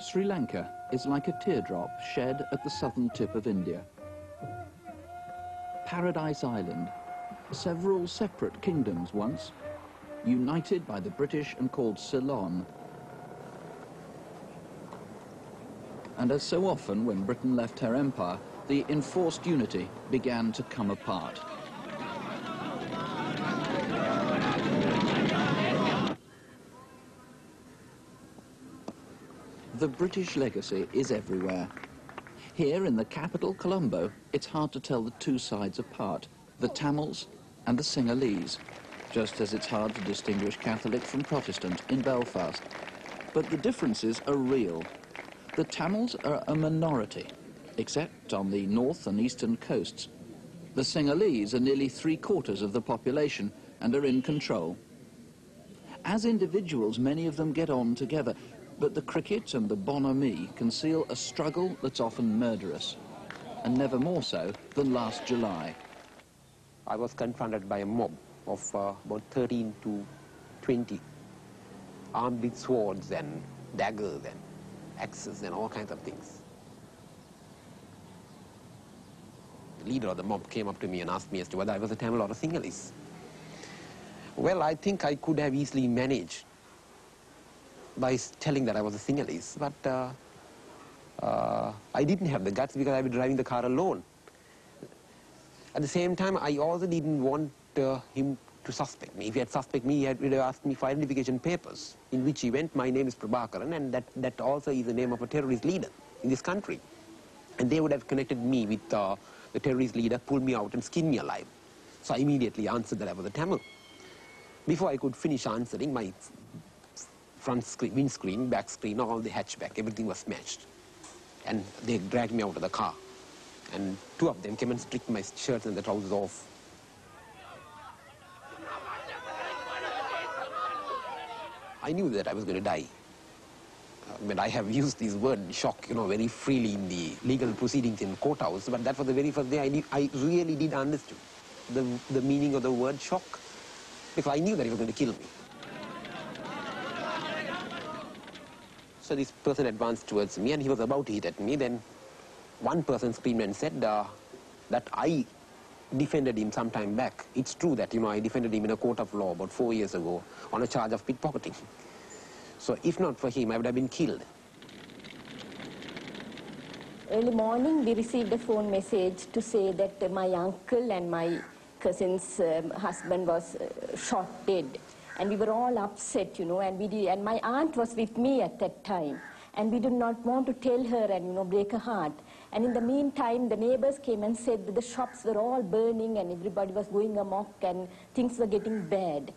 Sri Lanka is like a teardrop shed at the southern tip of India. Paradise Island, several separate kingdoms once, united by the British and called Ceylon. And as so often when Britain left her empire, the enforced unity began to come apart. The British legacy is everywhere. Here in the capital, Colombo, it's hard to tell the two sides apart, the Tamils and the Sinhalese, just as it's hard to distinguish Catholic from Protestant in Belfast. But the differences are real. The Tamils are a minority, except on the north and eastern coasts. The Sinhalese are nearly 3/4 of the population and are in control. As individuals, many of them get on together, but the cricket and the bonhomie conceal a struggle that's often murderous, and never more so than last July. I was confronted by a mob of about 13 to 20, armed with swords and daggers and axes and all kinds of things. The leader of the mob came up to me and asked me as to whether I was a Tamil or a Sinhalese. Well, I think I could have easily managed by telling that I was a Sinhalese, but I didn't have the guts because I was driving the car alone. At the same time, I also didn't want him to suspect me. If he had suspected me, he would have asked me for identification papers, in which event my name is Prabhakaran, and that also is the name of a terrorist leader in this country. And they would have connected me with the terrorist leader, pulled me out and skinned me alive. So I immediately answered that I was a Tamil. Before I could finish answering, my front screen, windscreen, back screen, all the hatchback, everything was smashed. And they dragged me out of the car. And two of them came and stripped my shirt and the trousers off. I knew that I was going to die. But I have used this word shock, very freely in the legal proceedings in courthouse, but that was the very first day I really did understand the meaning of the word shock, because I knew that he was going to kill me. So this person advanced towards me and he was about to hit at me. Then one person screamed and said that I defended him some time back. It's true that, I defended him in a court of law about 4 years ago on a charge of pickpocketing. So if not for him, I would have been killed. Early morning, we received a phone message to say that my uncle and my cousin's husband was shot dead. And we were all upset, and my aunt was with me at that time. And we did not want to tell her and, break her heart. And in the meantime, the neighbors came and said that the shops were all burning and everybody was going amok and things were getting bad.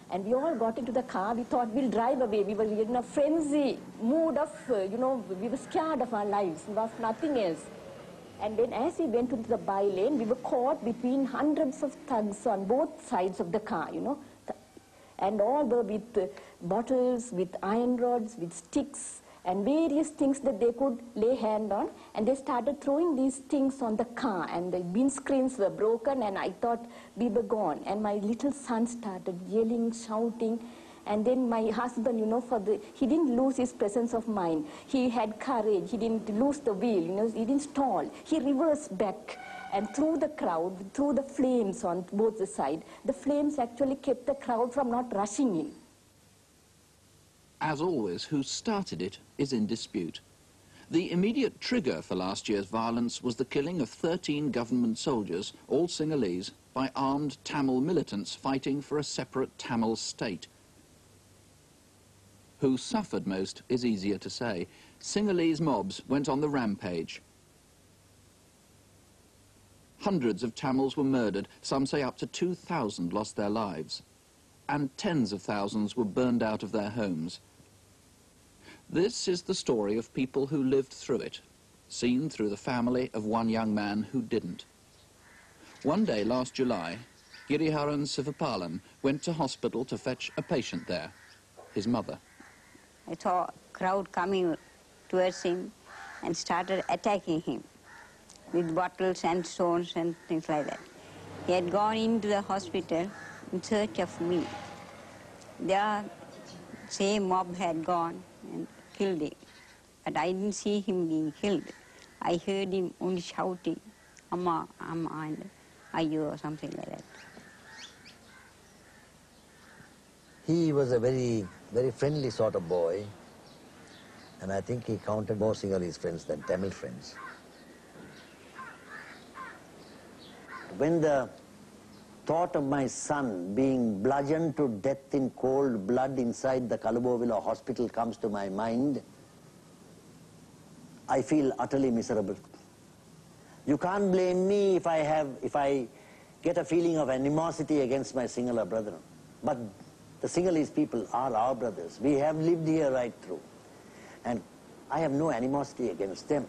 And we all got into the car. We thought we'll drive away. We were in a frenzy mood of, we were scared of our lives, of nothing else. And then as we went into the by-lane, we were caught between hundreds of thugs on both sides of the car, And all were with bottles, with iron rods, with sticks, and various things that they could lay hand on. And they started throwing these things on the car, and the windscreens were broken, and I thought we were gone. And my little son started yelling, shouting. And then my husband, he didn't lose his presence of mind. He had courage. He didn't lose the wheel, he didn't stall. He reversed back. And through the crowd, through the flames on both the sides, the flames actually kept the crowd from not rushing in. As always, who started it is in dispute. The immediate trigger for last year's violence was the killing of 13 government soldiers, all Sinhalese, by armed Tamil militants fighting for a separate Tamil state. Who suffered most is easier to say. Sinhalese mobs went on the rampage. Hundreds of Tamils were murdered, some say up to 2,000 lost their lives, and tens of thousands were burned out of their homes. This is the story of people who lived through it, seen through the family of one young man who didn't. One day last July, Ravi Sivapalan went to hospital to fetch a patient there, his mother. I saw a crowd coming towards him and started attacking him with bottles and stones and things like that. He had gone into the hospital in search of me. The same mob had gone and killed him, but I didn't see him being killed. I heard him only shouting, "Amma, Amma," and "Ayyo," or something like that. He was a very friendly sort of boy, and I think he counted more Sinhalese friends than Tamil friends. When the thought of my son being bludgeoned to death in cold blood inside the Kalubovila hospital comes to my mind, I feel utterly miserable. You can't blame me if I get a feeling of animosity against my Sinhala brethren. But the Sinhalese people are our brothers. We have lived here right through. And I have no animosity against them.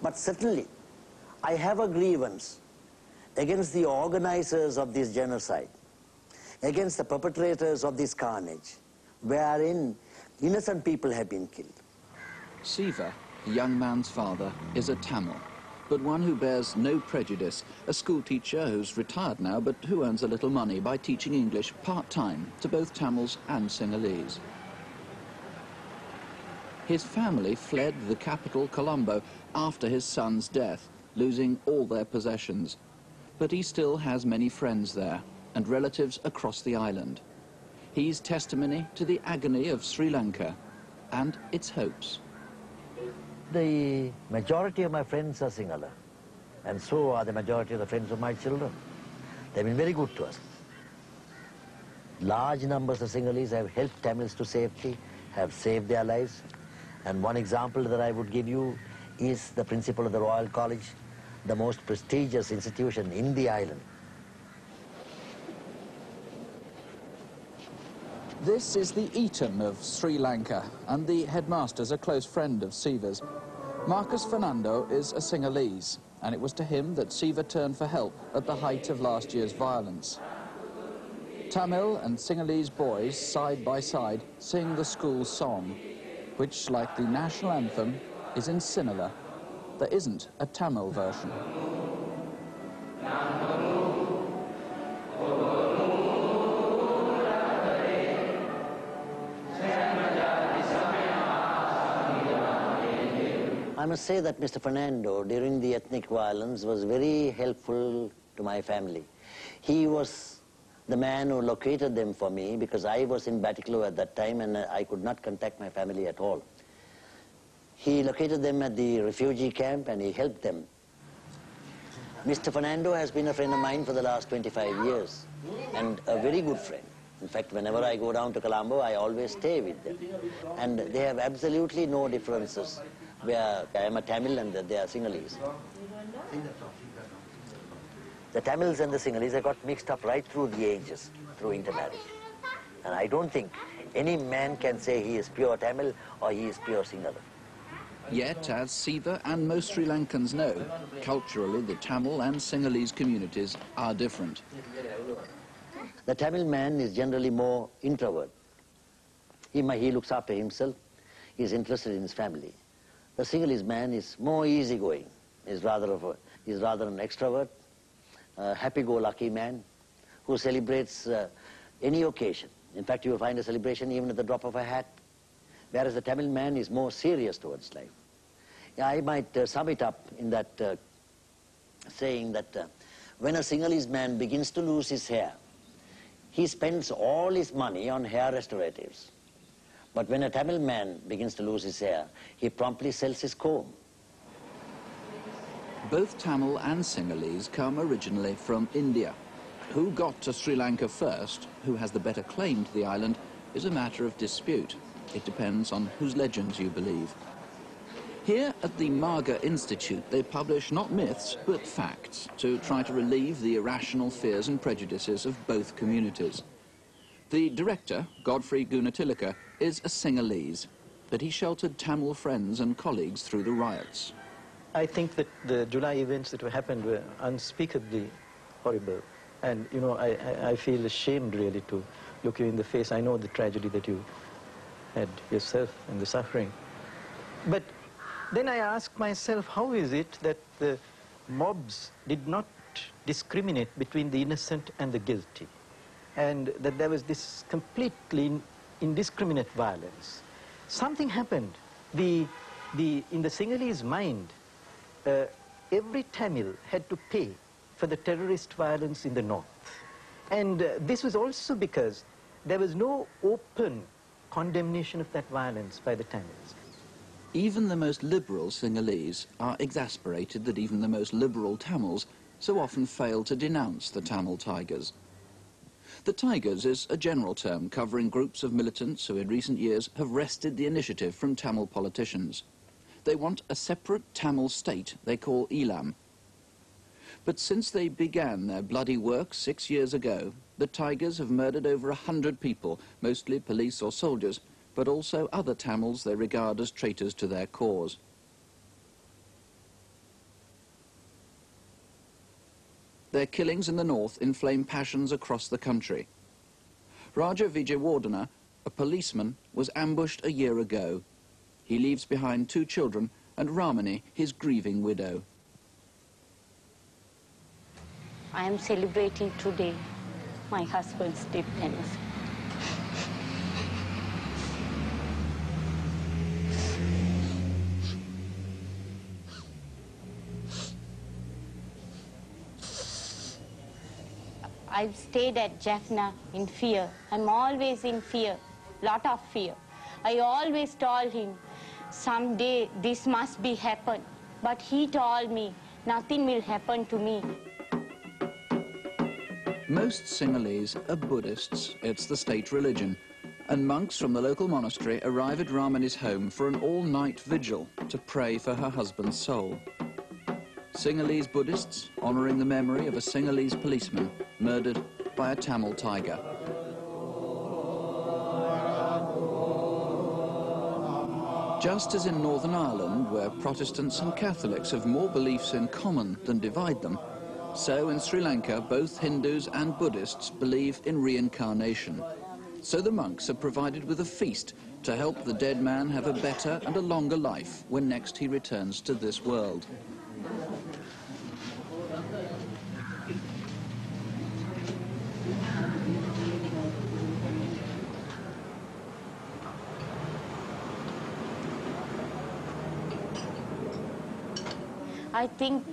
But certainly, I have a grievance against the organizers of this genocide, against the perpetrators of this carnage, wherein innocent people have been killed. Siva, the young man's father, is a Tamil, but one who bears no prejudice, a schoolteacher who's retired now, but who earns a little money by teaching English part-time to both Tamils and Sinhalese. His family fled the capital, Colombo, after his son's death, losing all their possessions. But he still has many friends there and relatives across the island. He's testimony to the agony of Sri Lanka and its hopes. The majority of my friends are Sinhala, and so are the majority of the friends of my children. They've been very good to us. Large numbers of Sinhalese have helped Tamils to safety, have saved their lives. And one example that I would give you is the principal of the Royal College, the most prestigious institution in the island. This is the Eton of Sri Lanka, and the headmaster's a close friend of Siva's. Marcus Fernando is a Sinhalese, and it was to him that Siva turned for help at the height of last year's violence. Tamil and Sinhalese boys, side by side, sing the school song, which, like the national anthem, is in Sinhala. There isn't a Tamil version. I must say that Mr. Fernando, during the ethnic violence, was very helpful to my family. He was the man who located them for me, because I was in Batticaloa at that time and I could not contact my family at all. He located them at the refugee camp and he helped them. Mr. Fernando has been a friend of mine for the last 25 years and a very good friend. In fact, whenever I go down to Colombo, I always stay with them. And they have absolutely no differences, where I am a Tamil and they are Sinhalese. The Tamils and the Sinhalese have got mixed up right through the ages, through intermarriage. And I don't think any man can say he is pure Tamil or he is pure Sinhala. Yet, as Siva and most Sri Lankans know, culturally the Tamil and Sinhalese communities are different. The Tamil man is generally more introvert. He looks after himself, he is interested in his family. The Sinhalese man is more easygoing. He's rather an extrovert, a happy-go-lucky man who celebrates any occasion. In fact, you will find a celebration even at the drop of a hat. Whereas the Tamil man is more serious towards life. I might sum it up in that saying that when a Sinhalese man begins to lose his hair, he spends all his money on hair restoratives. But when a Tamil man begins to lose his hair, he promptly sells his comb. Both Tamil and Sinhalese come originally from India. Who got to Sri Lanka first, who has the better claim to the island, is a matter of dispute. It depends on whose legends you believe. Here at the Marga Institute, they publish not myths, but facts, to try to relieve the irrational fears and prejudices of both communities. The director, Godfrey Gunatilaka, is a Sinhalese, but he sheltered Tamil friends and colleagues through the riots. I think that the July events that happened were unspeakably horrible. And, you know, I feel ashamed, really, to look you in the face. I know the tragedy that you had yourself and the suffering. But then I ask myself, how is it that the mobs did not discriminate between the innocent and the guilty? And that there was this completely indiscriminate violence. Something happened. In the Sinhalese mind, every Tamil had to pay for the terrorist violence in the north. And this was also because there was no open condemnation of that violence by the Tamils. Even the most liberal Sinhalese are exasperated that even the most liberal Tamils so often fail to denounce the Tamil Tigers. The Tigers is a general term covering groups of militants who in recent years have wrested the initiative from Tamil politicians. They want a separate Tamil state they call Elam. But since they began their bloody work 6 years ago, the Tigers have murdered over 100 people, mostly police or soldiers, but also other Tamils they regard as traitors to their cause. Their killings in the north inflame passions across the country. Raja Vijayawardena, a policeman, was ambushed a year ago. He leaves behind 2 children and Ramani, his grieving widow. I am celebrating today my husband's death anniversary. I've stayed at Jaffna in fear. I'm always in fear, lot of fear. I always told him, someday this must be happen. But he told me, nothing will happen to me. Most Sinhalese are Buddhists. It's the state religion. And monks from the local monastery arrive at Ramani's home for an all-night vigil to pray for her husband's soul. Sinhalese Buddhists honouring the memory of a Sinhalese policeman murdered by a Tamil tiger. Just as in Northern Ireland, where Protestants and Catholics have more beliefs in common than divide them, so in Sri Lanka, both Hindus and Buddhists believe in reincarnation. So the monks are provided with a feast to help the dead man have a better and a longer life when next he returns to this world. I think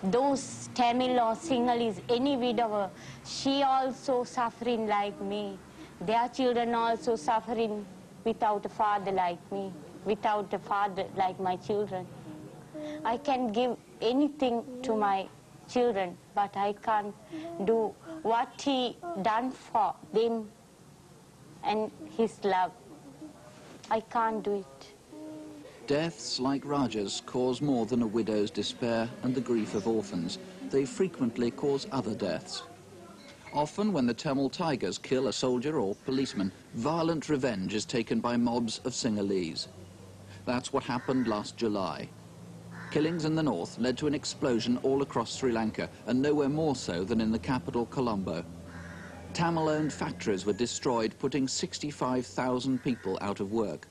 those Tamil or Sinhalese, any widower, she also suffering like me. Their children also suffering without a father like me, without a father like my children. I can give anything to my children, but I can't do what he done for them and his love. I can't do it. Deaths like Raja's cause more than a widow's despair and the grief of orphans. They frequently cause other deaths. Often when the Tamil tigers kill a soldier or policeman, violent revenge is taken by mobs of Sinhalese. That's what happened last July. Killings in the north led to an explosion all across Sri Lanka, and nowhere more so than in the capital, Colombo. Tamil-owned factories were destroyed, putting 65,000 people out of work.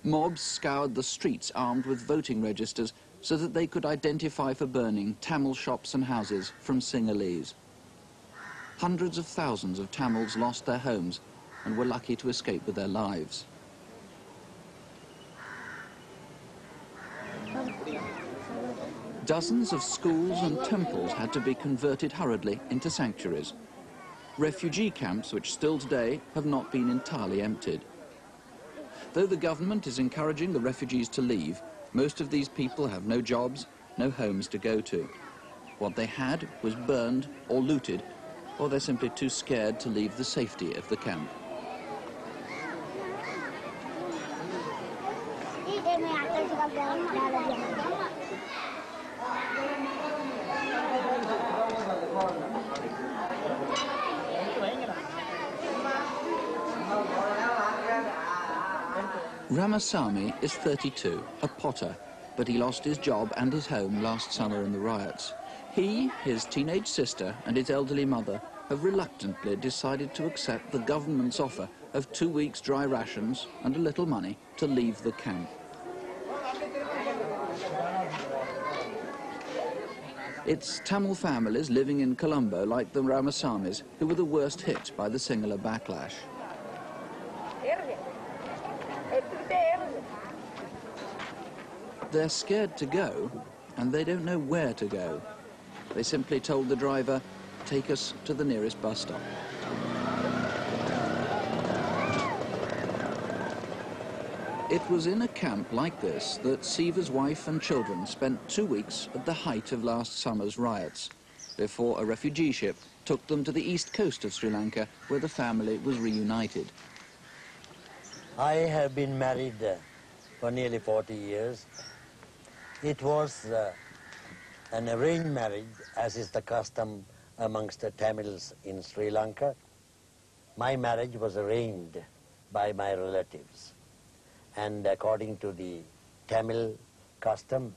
Mobs scoured the streets armed with voting registers so that they could identify for burning Tamil shops and houses from Sinhalese. Hundreds of thousands of Tamils lost their homes and were lucky to escape with their lives. Dozens of schools and temples had to be converted hurriedly into sanctuaries. Refugee camps, which still today have not been entirely emptied. Though the government is encouraging the refugees to leave, most of these people have no jobs, no homes to go to. What they had was burned or looted, or they're simply too scared to leave the safety of the camp. Ramasamy is 32, a potter, but he lost his job and his home last summer in the riots. He, his teenage sister and his elderly mother have reluctantly decided to accept the government's offer of 2 weeks' dry rations and a little money to leave the camp. It's Tamil families living in Colombo like the Ramasamys who were the worst hit by the Sinhala backlash. They're scared to go, and they don't know where to go. They simply told the driver, "Take us to the nearest bus stop." It was in a camp like this that Sivas' wife and children spent 2 weeks at the height of last summer's riots, before a refugee ship took them to the east coast of Sri Lanka, where the family was reunited. I have been married for nearly 40 years. It was an arranged marriage, as is the custom amongst the Tamils in Sri Lanka. My marriage was arranged by my relatives. And according to the Tamil custom,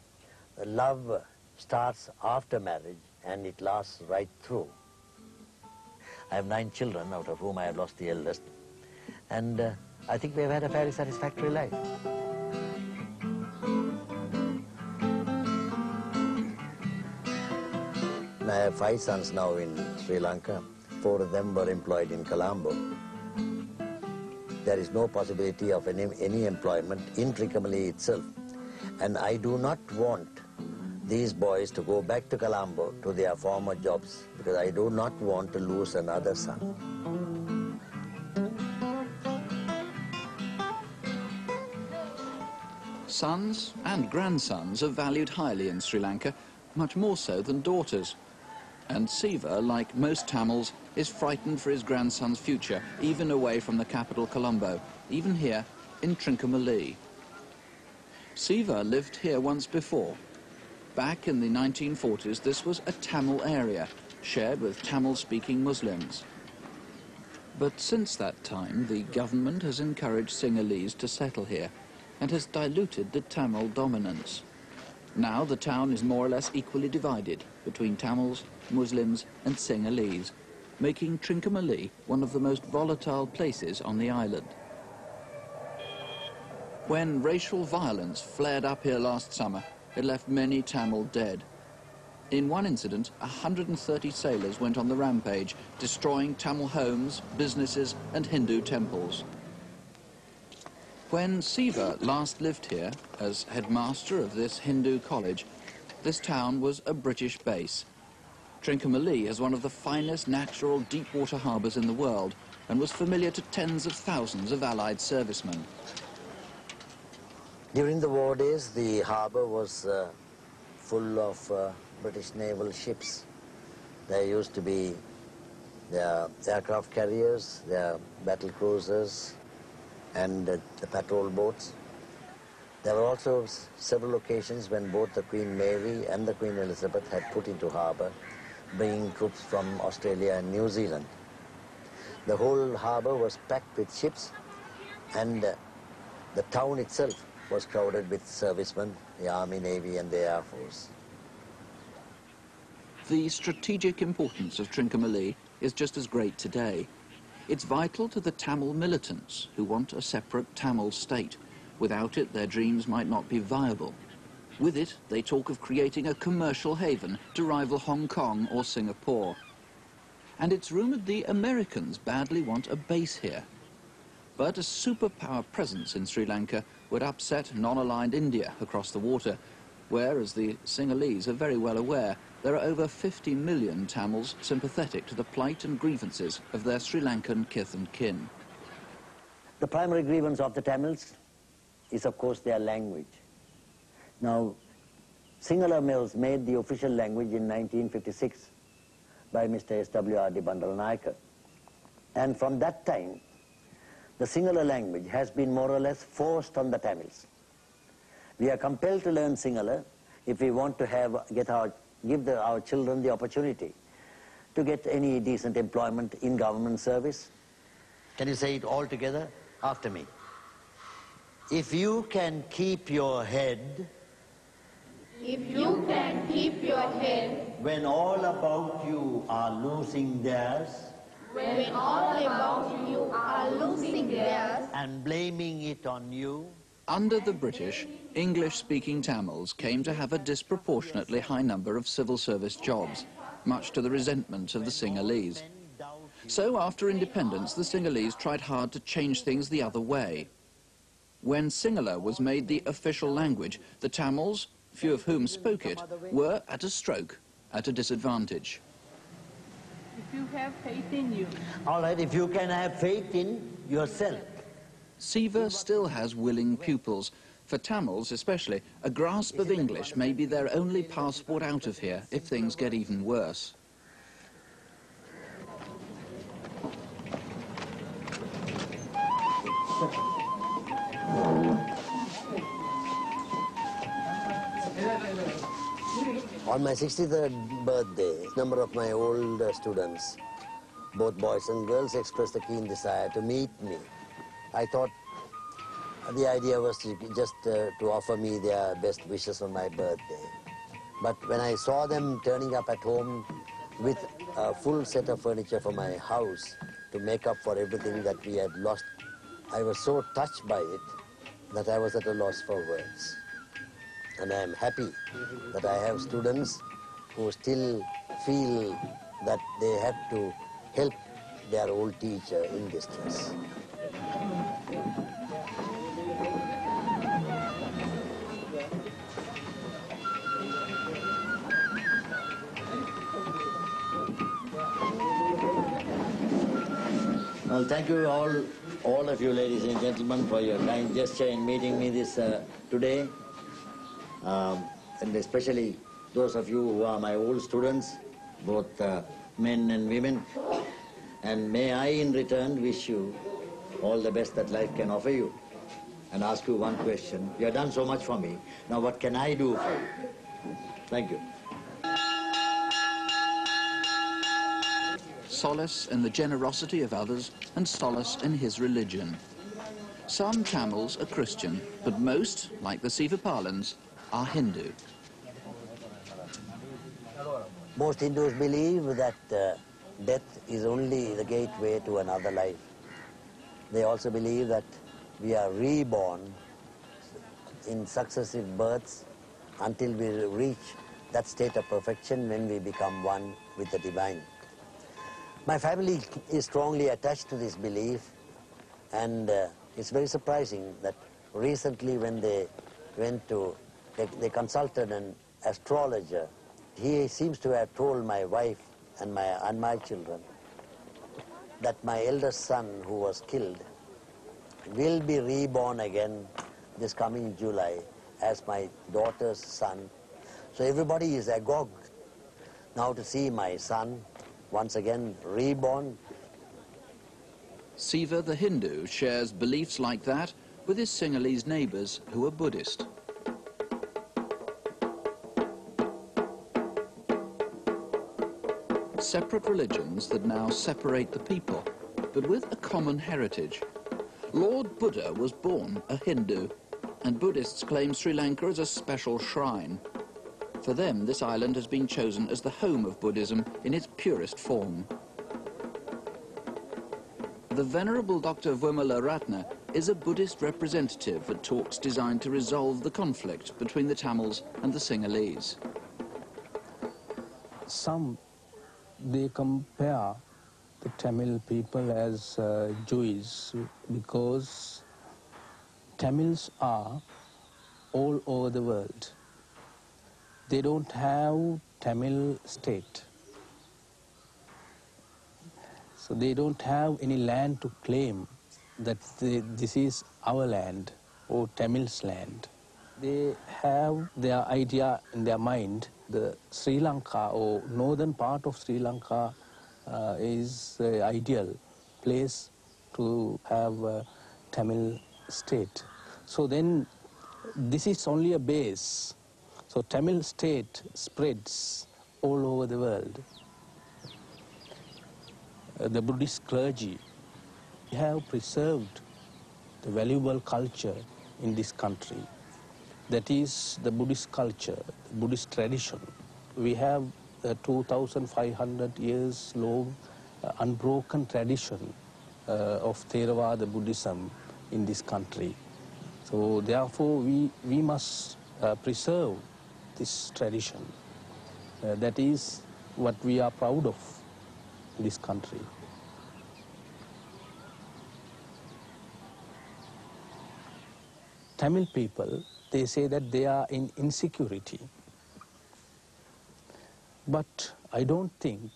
love starts after marriage and it lasts right through. I have 9 children, out of whom I have lost the eldest. And I think we have had a fairly satisfactory life. I have 5 sons now in Sri Lanka. 4 of them were employed in Colombo. There is no possibility of any employment in Trincomalee itself. And I do not want these boys to go back to Colombo to their former jobs, because I do not want to lose another son. Sons and grandsons are valued highly in Sri Lanka, much more so than daughters. And Siva, like most Tamils, is frightened for his grandson's future, even away from the capital Colombo, even here in Trincomalee. Siva lived here once before. Back in the 1940s, this was a Tamil area, shared with Tamil-speaking Muslims. But since that time, the government has encouraged Sinhalese to settle here and has diluted the Tamil dominance. Now the town is more or less equally divided between Tamils, Muslims and Sinhalese, making Trincomalee one of the most volatile places on the island. When racial violence flared up here last summer, it left many Tamil dead. In one incident, 130 sailors went on the rampage, destroying Tamil homes, businesses and Hindu temples. When Siva last lived here as headmaster of this Hindu college, this town was a British base. Trincomalee is one of the finest natural deep-water harbours in the world and was familiar to tens of thousands of Allied servicemen. During the war days, the harbour was full of British naval ships. There used to be their aircraft carriers, their battle cruisers, and the patrol boats. There were also several occasions when both the Queen Mary and the Queen Elizabeth had put into harbour, bringing troops from Australia and New Zealand. The whole harbour was packed with ships, and the town itself was crowded with servicemen, the Army, Navy and the Air Force. The strategic importance of Trincomalee is just as great today. It's vital to the Tamil militants who want a separate Tamil state. Without it, their dreams might not be viable. With it, they talk of creating a commercial haven to rival Hong Kong or Singapore. And it's rumoured the Americans badly want a base here. But a superpower presence in Sri Lanka would upset non-aligned India across the water, where, as the Sinhalese are very well aware, there are over 50 million Tamils sympathetic to the plight and grievances of their Sri Lankan kith and kin. The primary grievance of the Tamils is, of course, their language. Now, Sinhala males made the official language in 1956. by Mr. S.W.R.D. Bandaranayake. And from that time, the Sinhala language has been more or less forced on the Tamils. We are compelled to learn Sinhala if we want to give our children the opportunity to get any decent employment in government service. Can you say it all together after me? If you can keep your head, if you can keep your head, when all about you are losing theirs, when all about you are losing theirs, and blaming it on you. Under the British, English-speaking Tamils came to have a disproportionately high number of civil service jobs, much to the resentment of the Sinhalese. So after independence, the Sinhalese tried hard to change things the other way. When Sinhala was made the official language, the Tamils, few of whom spoke it, were at a stroke, at a disadvantage. If you have faith in you. All right, if you can have faith in yourself. Sivas still has willing pupils. For Tamils especially, a grasp of English may be their only passport out of here if things get even worse. On my 63rd birthday, a number of my old students, both boys and girls, expressed a keen desire to meet me. I thought the idea was just to offer me their best wishes on my birthday. But when I saw them turning up at home with a full set of furniture for my house to make up for everything that we had lost, I was so touched by it that I was at a loss for words. And I am happy that I have students who still feel that they have to help their old teacher in distress. Well, thank you all of you, ladies and gentlemen, for your kind gesture in meeting me this today. And especially those of you who are my old students, both men and women. And may I, in return, wish you all the best that life can offer you. And ask you one question. You have done so much for me. Now, what can I do for you? Thank you. Solace in the generosity of others and solace in his religion. Some Tamils are Christian, but most, like the Sivapalans, are Hindu. Most Hindus believe that death is only the gateway to another life. They also believe that we are reborn in successive births until we reach that state of perfection when we become one with the divine. My family is strongly attached to this belief, and it's very surprising that recently when they they consulted an astrologer. He seems to have told my wife and my children that my eldest son, who was killed, will be reborn again this coming July as my daughter's son. So everybody is agog now to see my son once again reborn. Siva the Hindu shares beliefs like that with his Sinhalese neighbours who are Buddhist. Separate religions that now separate the people, but with a common heritage. Lord Buddha was born a Hindu, and Buddhists claim Sri Lanka as a special shrine. For them, this island has been chosen as the home of Buddhism in its purest form. The Venerable Dr. Vimala Ratna is a Buddhist representative at talks designed to resolve the conflict between the Tamils and the Sinhalese. They compare the Tamil people as Jews because Tamils are all over the world. They don't have Tamil state. So they don't have any land to claim that this is our land or Tamil's land. They have their idea in their mind the Sri Lanka or northern part of Sri Lanka is the ideal place to have a Tamil state. So then this is only a base. So Tamil state spreads all over the world. The Buddhist clergy have preserved the valuable culture in this country. That is the Buddhist culture, the Buddhist tradition. We have a 2,500 years long unbroken tradition of Theravada Buddhism in this country. So therefore we must preserve this tradition. That is what we are proud of in this country. Tamil people, they say that they are in insecurity. But I don't think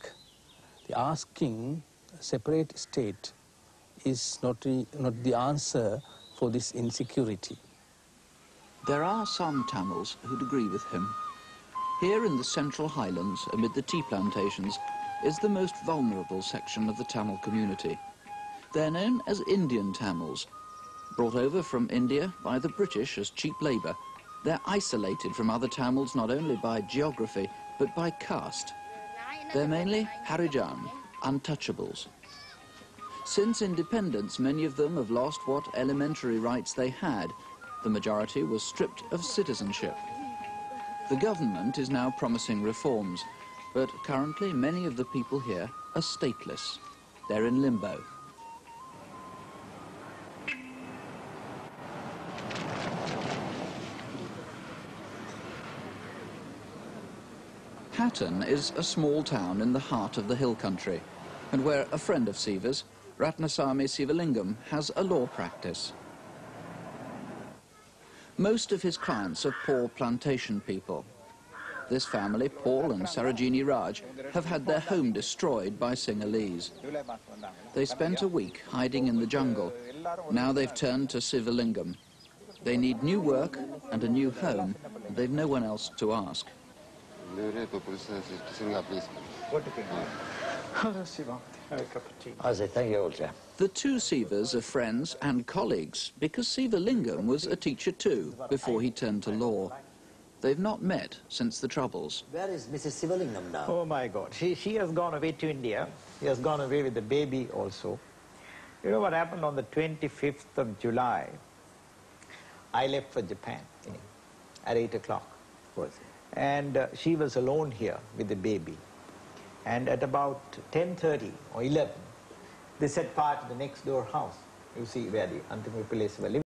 the asking a separate state is not the answer for this insecurity. There are some Tamils who'd agree with him. Here in the Central Highlands, amid the tea plantations, is the most vulnerable section of the Tamil community. They're known as Indian Tamils. Brought over from India by the British as cheap labour, they're isolated from other Tamils not only by geography, but by caste. They're mainly Harijan, untouchables. Since independence, many of them have lost what elementary rights they had. The majority was stripped of citizenship. The government is now promising reforms, but currently many of the people here are stateless. They're in limbo. Hatton is a small town in the heart of the hill country, and where a friend of Sivas, Ratnasamy Sivalingam, has a law practice. Most of his clients are poor plantation people. This family, Paul and Sarojini Raj, have had their home destroyed by Sinhalese. They spent a week hiding in the jungle. Now they've turned to Sivalingam. They need new work and a new home, and they've no one else to ask. I say, thank you, old chap. The two Sivas are friends and colleagues because Sivalingam was a teacher too before he turned to law. They've not met since the Troubles. Where is Mrs. Sivalingam now? Oh my God, she has gone away to India. She has gone away with the baby also. You know what happened on the 25th of July? I left for Japan at 8 o'clock. And she was alone here with the baby. And at about 10:30 or 11, they set fire to the next door house. You see where the Antimu police were living.